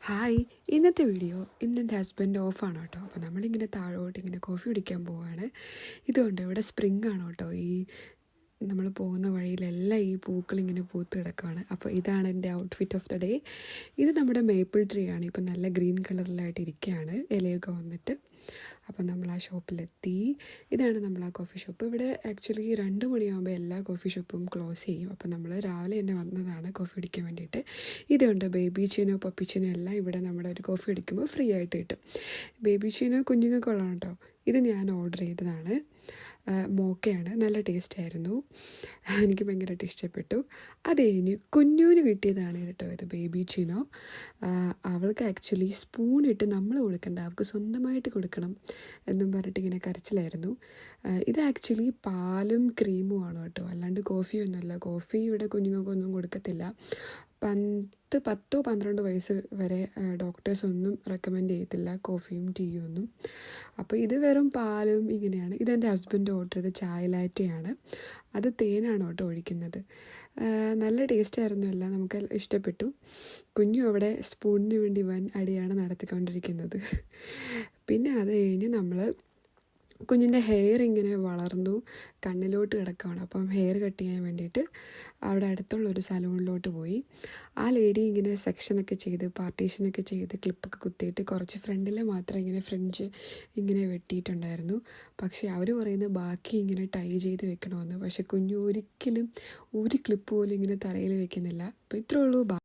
Hi. ഇന്നത്തെ video ഇന്നെൻ്റെ husband ഓഫാണ് കേട്ടോ. അപ്പോൾ നമ്മളിങ്ങനെ താഴോട്ട് ഇങ്ങനെ കോഫി കുടിക്കാൻ പോവുകയാണ്. ഇതുകൊണ്ട് ഇവിടെ സ്പ്രിംഗ് ആണ് കേട്ടോ. ഈ നമ്മൾ പോകുന്ന വഴിയിലെല്ലാം ഈ പൂക്കളിങ്ങനെ പൂത്ത് കിടക്കുകയാണ്. അപ്പോൾ ഇതാണ് എൻ്റെ ഔട്ട്ഫിറ്റ് ഓഫ് ദ ഡേ. ഇത് നമ്മുടെ മേപ്പിൾ ട്രീ ആണ്. ഇപ്പം നല്ല ഗ്രീൻ കളറിലായിട്ട് ഇരിക്കുകയാണ്, ഇലയൊക്കെ വന്നിട്ട്. അപ്പം നമ്മൾ ആ ഷോപ്പിലെത്തി. ഇതാണ് നമ്മൾ ആ കോഫി ഷോപ്പ്. ഇവിടെ ആക്ച്വലി 2 മണിയാകുമ്പോൾ എല്ലാ കോഫി ഷോപ്പും ക്ലോസ് ചെയ്യും. അപ്പം നമ്മൾ രാവിലെ തന്നെ വന്നതാണ് കോഫി കുടിക്കാൻ വേണ്ടിയിട്ട്. ഇതുണ്ട് ബേബി ചീനോ പപ്പിച്ചീനോ എല്ലാം ഇവിടെ നമ്മുടെ ഒരു കോഫി കുടിക്കുമ്പോൾ ഫ്രീ ആയിട്ട് കിട്ടും. ബേബി ചീനോ കുഞ്ഞുങ്ങൾക്കുള്ളതാണ് കേട്ടോ. ഇത് ഞാൻ ഓർഡർ ചെയ്തതാണ്. മോക്കയാണ്. നല്ല ടേസ്റ്റായിരുന്നു. എനിക്ക് ഭയങ്കരമായിട്ട് ഇഷ്ടപ്പെട്ടു. അത് കഴിഞ്ഞ് കുഞ്ഞൂന് കിട്ടിയതാണ് കേട്ടോ ഇത് ബേബി ചീനോ. അവൾക്ക് ആക്ച്വലി സ്പൂണിട്ട് നമ്മൾ കൊടുക്കണ്ട, അവൾക്ക് സ്വന്തമായിട്ട് കൊടുക്കണം എന്നും പറഞ്ഞിട്ട് ഇങ്ങനെ കരച്ചിലായിരുന്നു. ഇത് ആക്ച്വലി പാലും ക്രീമും ആണ് കേട്ടോ, അല്ലാണ്ട് കോഫിയൊന്നുമല്ല. കോഫി ഇവിടെ കുഞ്ഞുങ്ങൾക്കൊന്നും കൊടുക്കത്തില്ല. 10-12 വയസ്സ് വരെ ഡോക്ടേഴ്സൊന്നും റെക്കമെൻഡ് ചെയ്യത്തില്ല കോഫിയും ടീയും ഒന്നും. അപ്പോൾ ഇത് വെറും പാലും ഇങ്ങനെയാണ്. ഇതെൻ്റെ ഹസ്ബൻഡ് ഓർഡർ ചെയ്ത ചായ ലാറ്റയാണ്. അത് തേനാണ് കേട്ടോ ഒഴിക്കുന്നത്. നല്ല ടേസ്റ്റായിരുന്നു. എല്ലാം നമുക്ക് ഇഷ്ടപ്പെട്ടു. കുഞ്ഞു അവിടെ സ്പൂണിന് വേണ്ടി വൻ അടിയാണ് നടത്തിക്കൊണ്ടിരിക്കുന്നത്. പിന്നെ അത് കഴിഞ്ഞ് നമ്മൾ കുഞ്ഞിൻ്റെ ഹെയർ ഇങ്ങനെ വളർന്നു കണ്ണിലോട്ട് കിടക്കുകയാണ്. അപ്പം ഹെയർ കട്ട് ചെയ്യാൻ വേണ്ടിയിട്ട് അവിടെ അടുത്തുള്ളൊരു സലൂണിലോട്ട് പോയി. ആ ലേഡി ഇങ്ങനെ സെക്ഷനൊക്കെ ചെയ്ത് പാർട്ടീഷനൊക്കെ ചെയ്ത് ക്ലിപ്പൊക്കെ കുത്തിയിട്ട് കുറച്ച് ഫ്രണ്ടിൽ മാത്രം ഇങ്ങനെ ഫ്രിഞ്ച് ഇങ്ങനെ വെട്ടിയിട്ടുണ്ടായിരുന്നു. പക്ഷേ അവർ പറയുന്നത് ബാക്കി ഇങ്ങനെ ടൈ ചെയ്ത് വെക്കണമെന്ന്. പക്ഷേ കുഞ്ഞു ഒരിക്കലും ഒരു ക്ലിപ്പ് പോലും ഇങ്ങനെ തലയിൽ വെക്കുന്നില്ല. അപ്പോൾ ഇത്രേ ഉള്ളൂ.